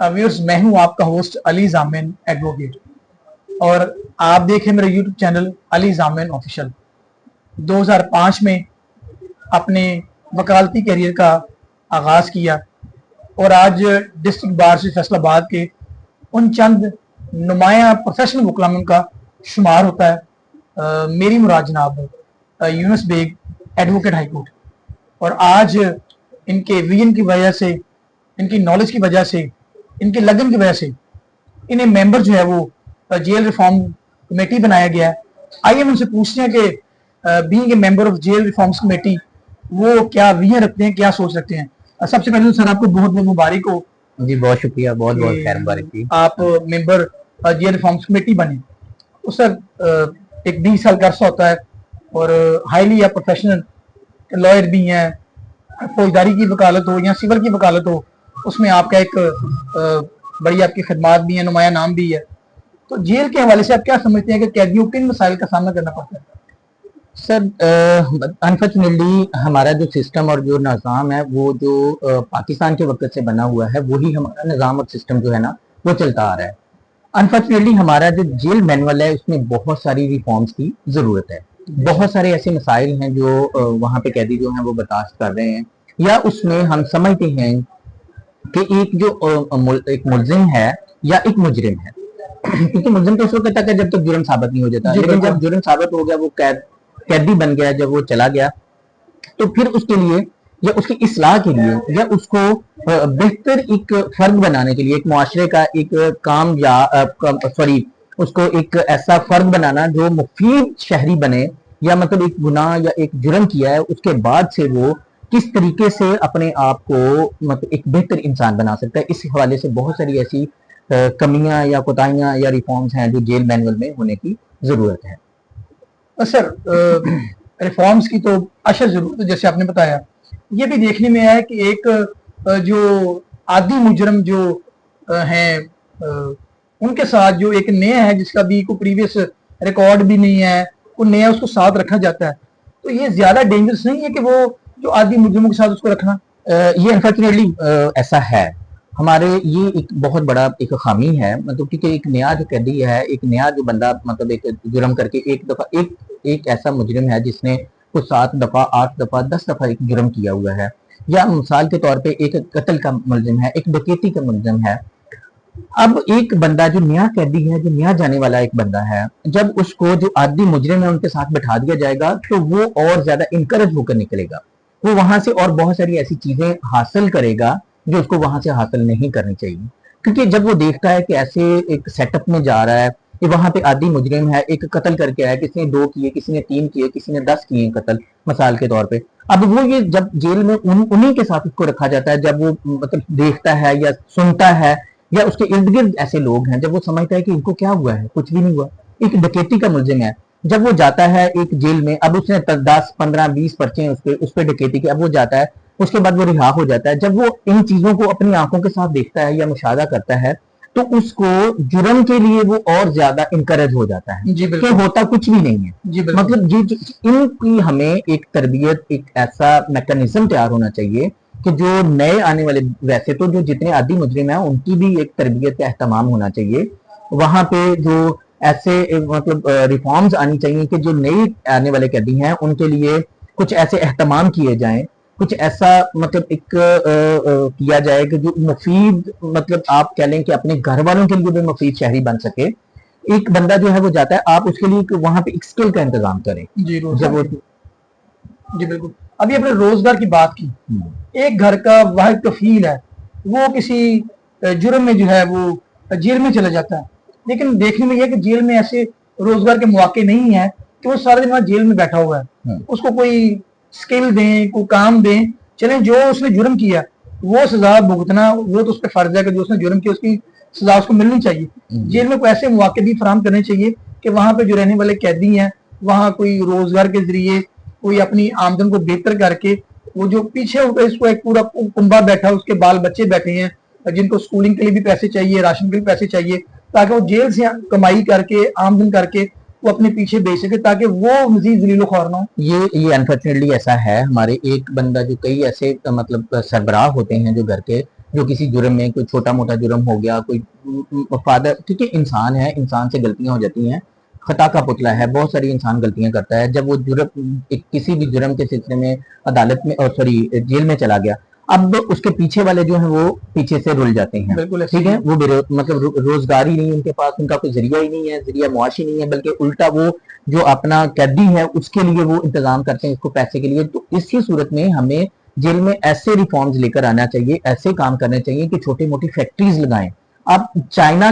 Viewers, मैं हूं आपका होस्ट अली जामिन एडवोकेट और आप देखें मेरा यूट्यूब चैनल अली जामिन ऑफिशियल। 2005 में अपने वकालती करियर का आगाज़ किया और आज डिस्ट्रिक्ट बार से फैसलाबाद के उन चंद नुमाया प्रोफेशनल वकला में का शुमार होता है। मेरी मुराद जनाब Yunus Baig advocate high court. और आज इनके विजन की वजह से, इनकी नॉलेज की वजह से, इनके लगन की वजह से इन्हें मेंबर जो है वो जेल रिफॉर्म कमेटी बनाया गया है। आइए हम उनसे पूछते हैं कि being a member of jail reforms committee वो क्या विजन रखते हैं, क्या सोच रखते हैं। सबसे पहले सर आपको बहुत बहुत मुबारक हो। जी बहुत शुक्रिया, बहुत बहुत खैर मुबारक। आप मेंबर जेल रिफॉर्म्स कमेटी बने तो सर एक 20 साल का अरसा होता है और हाईली या प्रोफेशनल लॉयर भी हैं। फौजदारी की वकालत हो या सिविल की वकालत हो, उसमें आपका एक बड़ी आपकी खिदमात भी है, नुमाया नाम भी है। तो जेल के हवाले से आप क्या समझते हैं कि कैदियों किन मसाइल का सामना करना पड़ता है? सर अनफॉर्चुनेटली हमारा जो सिस्टम और जो निज़ाम है वो जो पाकिस्तान के वक्त से बना हुआ है वही हमारा निज़ाम और सिस्टम जो है ना वो चलता आ रहा है। अनफॉर्चुनेटली हमारा जो जेल मैनुअल है उसमें बहुत सारी रिफॉर्म्स की ज़रूरत है। बहुत सारे ऐसे मसाइल हैं जो वहाँ पे कैदी जो हैं वो बर्दाश्त कर रहे हैं, या उसमें हम समझते हैं कि एक जो एक मुल्जिम है या एक मुजरिम है क्योंकि मुल्जिम तो उस वक्त तक है जब तक जुर्म साबित नहीं हो जाता, लेकिन जब जुर्म साबित हो गया, वो कैदी बन गया, जब वो चला गया, तो फिर उसके लिए या उसकी इस्लाह के लिए या उसको बेहतर एक फर्द बनाने के लिए, एक मुआशरे का एक काम या उसको एक ऐसा फर्द बनाना जो मुफीद शहरी बने, या मतलब एक गुनाह या एक जुर्म किया है उसके बाद से वो किस तरीके से अपने आप को मतलब एक बेहतर इंसान बना सकता है। इस हवाले से बहुत सारी ऐसी कमियां या कोताहियां या रिफॉर्म्स हैं जो जेल मैनुअल में होने की जरूरत है। सर रिफॉर्म्स की तो अशद जरूरत है, जैसे आपने बताया। ये भी देखने में आया कि एक जो आदि मुजरम जो हैं उनके साथ जो एक नया है जिसका भी कोई प्रीवियस रिकॉर्ड भी नहीं है, वो नया उसको साथ रखा जाता है, तो ये ज्यादा डेंजरस नहीं है कि वो जो आदि मुजरमों के साथ उसको रखना? ये अनफॉर्चुनेटली ऐसा है। हमारे ये एक बहुत बड़ा एक खामी है, मतलब क्योंकि एक नया जो कैदी है, एक नया जो बंदा मतलब एक जुर्म करके एक दफा एक ऐसा मुजरिम है जिसने कुछ 7 दफा 8 दफा 10 दफा एक जुर्म किया हुआ है, या मिसाल के तौर पे एक कत्ल का मुलजिम है, एक डकैती का मुलजिम है। अब एक बंदा जो नया कैदी है, जो नया जाने वाला एक बंदा है, जब उसको जो आदि मुजरिम है उनके साथ बैठा दिया जाएगा तो वो और ज्यादा इनकरेज होकर निकलेगा, वो वहां से और बहुत सारी ऐसी चीजें हासिल करेगा जो उसको वहां से हासिल नहीं करनी चाहिए। क्योंकि जब वो देखता है कि ऐसे एक सेटअप में जा रहा है कि वहां पे आदि मुजरिम है, एक कत्ल करके आया, किसी ने 2 किए, किसी ने 3 किए, किसी ने 10 किए कत्ल मिसाल के तौर पे। अब वो ये जब जेल में उन्हीं के साथ उसको रखा जाता है, जब वो मतलब देखता है या सुनता है या उसके इर्द गिर्द ऐसे लोग हैं, जब वो समझता है कि इनको क्या हुआ है, कुछ भी नहीं हुआ, एक डकैती का मुलजिम है, जब वो जाता है एक जेल में, अब उसने 10 15 20 पर्चे उस पे डकैती के, अब वो जाता है, उसके बाद वो रिहा हो जाता है। जब वो इन चीजों को अपनी आंखों के साथ देखता है या मुशाहदा करता है तो उसको जुर्म के लिए वो और ज्यादा इनकरेज हो जाता है कि होता कुछ भी नहीं है। मतलब ये इनकी हमें एक तरबियत, एक ऐसा मैकेनिज्म तैयार होना चाहिए कि जो नए आने वाले, वैसे तो जो जितने आदि मुजरिम हैं उनकी भी एक तरबियत का एहतमाम होना चाहिए। वहां पे जो ऐसे मतलब रिफॉर्म्स आनी चाहिए कि जो नए आने वाले कैदी हैं उनके लिए कुछ ऐसे एहतमाम किए जाएं, कुछ ऐसा मतलब एक किया जाए कि जो मुफीद, मतलब आप कह लें कि अपने घर वालों के लिए भी मुफीद शहरी बन सके। एक बंदा जो है वो जाता है, आप उसके लिए वहां पे एक स्किल का इंतजाम करें। जी बिल्कुल। अभी अपने रोजगार की बात की, एक घर का वाहिद कफील है, वो किसी जुर्म में जो है वो जेल में चला जाता है, लेकिन देखने में यह कि जेल में ऐसे रोजगार के मौके नहीं है कि वो सारा दिन वहां जेल में बैठा हुआ है। उसको कोई स्किल दें, कोई काम दें, चलें जो उसने जुर्म किया वो सजा भुगतना, वो तो उस पर फर्ज है कि जो उसने जुर्म किया उसकी सजा उसको मिलनी चाहिए। जेल में कोई ऐसे मौके भी फराहम करने चाहिए कि वहां पे जो रहने वाले कैदी हैं वहां कोई रोजगार के जरिए कोई अपनी आमदन को बेहतर करके, वो जो पीछे इसको एक पूरा कुंबा बैठा, उसके बाल बच्चे बैठे हैं जिनको स्कूलिंग के लिए भी पैसे चाहिए, राशन के लिए पैसे चाहिए, ताकि वो जेल से कमाई करके, आमदन करके वो अपने पीछे बेच सके, ताकि वो मजीद जलीलो ख्वार ना हो। ये अनफॉर्चुनेटली ऐसा है। हमारे एक बंदा जो कई ऐसे मतलब सरबराह होते हैं जो घर के, جو کسی جرم میں کوئی چھوٹا موٹا جرم ہو گیا, کوئی فادر, ٹھیک ہے انسان ہے, انسان سے غلطیاں ہو جاتی ہیں, خطا کا پتلا ہے, بہت ساری انسان غلطیاں کرتا ہے. جب وہ جرم کسی بھی جرم کے سلسلے میں عدالت میں سوری جیل میں چلا گیا, اب اس کے پیچھے والے جو ہیں وہ پیچھے سے رل جاتے ہیں, بالکل ٹھیک ہے, وہ مطلب روزگار ہی نہیں ان کے پاس, ان کا کوئی ذریعہ ہی نہیں ہے, ذریعہ معاشی نہیں ہے, بلکہ الٹا وہ جو اپنا قیدی ہے اس کے لیے وہ انتظام کرتے ہیں اس کو پیسے کے لیے. تو اسی صورت میں ہمیں جیل میں ایسے ریفارمز لے کر آنا چاہیے, ایسے کام کرنے چاہیے کہ چھوٹی موٹی فیکٹریز لگائیں. آپ چائنا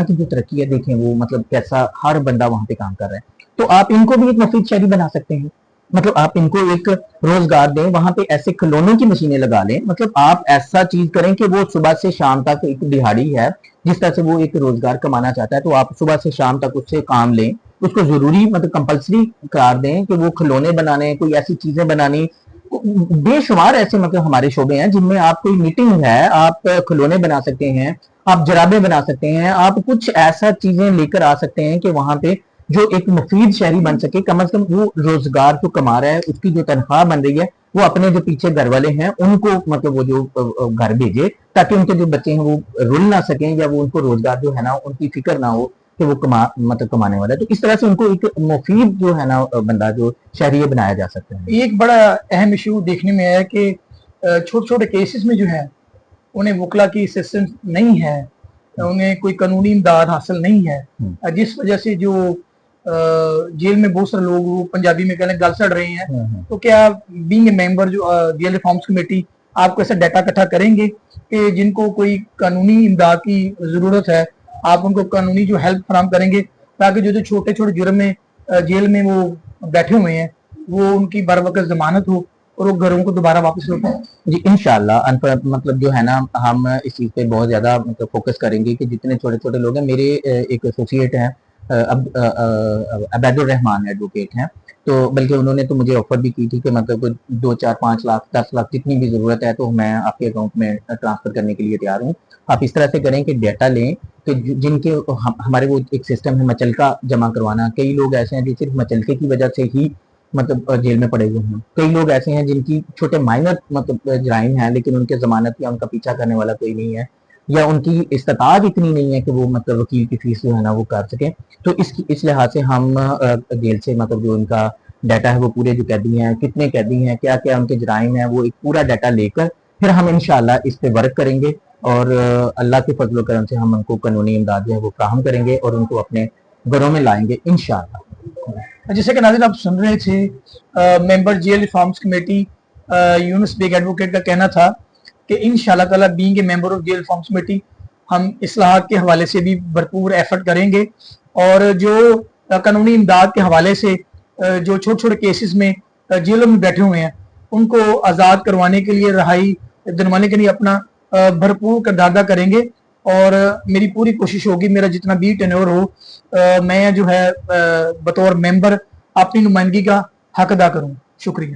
کی جو ترقی ہے دیکھیں, وہ مطلب کیسا ہر بندہ وہاں پہ کام کر رہا ہے. تو آپ ان کو بھی ایک مفید شہری بنا سکتے ہیں, مطلب آپ ان کو ایک روزگار دیں, وہاں پہ ایسے کھلونوں کی مشینیں لگا لیں, مطلب آپ ایسا چیز کریں کہ وہ صبح سے شام تک ایک دہاڑی ہے, جس طرح سے وہ ایک روزگار کمانا چاہتا ہے, تو آپ صبح سے شام تک اس سے کام لیں, اس کو ضروری مطلب کمپلسری قرار دیں کہ وہ کھلونے بنانے, کوئی ایسی چیزیں بنانی. بے شمار ایسے مطلب ہمارے شعبے ہیں جن میں آپ کوئی میٹنگ ہے, آپ کھلونے بنا سکتے ہیں, آپ جرابے بنا سکتے ہیں, آپ کچھ ایسا چیزیں لے کر آ سکتے ہیں کہ وہاں پہ جو ایک مفید شہری بن سکے. کم از کم وہ روزگار جو کما رہا ہے, اس کی جو تنخواہ بن رہی ہے, وہ اپنے جو پیچھے گھر والے ہیں ان کو مطلب وہ جو گھر بھیجے, تاکہ ان کے جو بچے ہیں وہ رل نہ سکیں, یا وہ ان کو روزگار جو ہے نا ان کی فکر نہ ہو کہ وہ مطلب کمانے والا ہے. تو اس طرح سے ان کو ایک مفید جو ہے نا بندہ جو شہری بنایا جا سکتا ہے. ایک بڑا اہم ایشو دیکھنے میں ہے کہ چھوٹے چھوٹے کیسز میں جو ہے انہیں وکلا کی اسسٹنس نہیں ہے, انہیں کوئی قانونی امداد حاصل نہیں ہے, جس وجہ سے جو جیل میں بہت سارے لوگ وہ پنجابی میں کہنے گل سڑ رہے ہیں. تو کیا بینگ اے ممبر جو جیل ریفارمز کمیٹی آپ کو ایسا ڈیٹا اکٹھا کریں گے کہ جن کو کوئی قانونی امداد کی ضرورت ہے, آپ ان کو قانونی جو ہیلپ فراہم کریں گے, تاکہ جو چھوٹے چھوٹے جرم میں جیل میں وہ بیٹھے ہوئے ہیں وہ ان کی بر وقت ضمانت ہو اور وہ گھروں کو دوبارہ واپس لوٹیں؟ جی انشاءاللہ, مطلب جو ہے نا ہم اس چیز پہ بہت زیادہ مطلب فوکس کریں گے کہ جتنے چھوٹے چھوٹے لوگ ہیں. میرے ایک ایسوسیٹ ہیں عبید الرحمان ایڈوکیٹ ہیں, تو بلکہ انہوں نے تو مجھے آفر بھی کی تھی کہ مطلب 2 4 5 لاکھ 10 لاکھ جتنی بھی ضرورت ہے تو میں آپ کے اکاؤنٹ میں ٹرانسفر کرنے کے لیے تیار ہوں. آپ اس طرح سے کریں کہ ڈیٹا لیں کہ جن کے ہمارے وہ ایک سسٹم ہے مچلکا جمع کروانا. کئی لوگ ایسے ہیں جو صرف مچلکے کی وجہ سے ہی مطلب جیل میں پڑے ہوئے ہیں, کئی لوگ ایسے ہیں جن کی چھوٹے مائنر مطلب جرائم ہیں لیکن ان کے ضمانت یا ان کا پیچھا کرنے والا کوئی نہیں ہے, یا ان کی استطاعت اتنی نہیں ہے کہ وہ مطلب وکیل کی فیس جو ہے نا وہ کر سکیں. تو اس لحاظ سے ہم جیل سے مطلب جو ان کا ڈیٹا ہے وہ پورے جو قیدی ہیں, کتنے قیدی ہیں, کیا کیا ان کے جرائم ہیں, وہ ایک پورا ڈیٹا لے کر پھر ہم انشاءاللہ اس پہ ورک کریں گے, اور اللہ کے فضل و کرم سے ہم ان کو قانونی امداد جو ہے وہ فراہم کریں گے اور ان کو اپنے گھروں میں لائیں گے انشاءاللہ. جیسے کہ ناظرین آپ سن رہے تھے member jail reforms committee Yunus Baig advocate کا کہنا تھا کہ انشاءاللہ تعالیٰ being a member of jail reforms committee ہم اصلاحات کے حوالے سے بھی بھرپور ایفرٹ کریں گے, اور جو قانونی امداد کے حوالے سے جو چھوٹے چھوٹے کیسز میں جیلوں میں بیٹھے ہوئے ہیں ان کو آزاد کروانے کے لیے, رہائی دلوانے کے لیے اپنا بھرپور کردار ادا کریں گے. اور میری پوری کوشش ہوگی میرا جتنا بھی ٹینور ہو میں جو ہے بطور ممبر اپنی نمائندگی کا حق ادا کروں. شکریہ.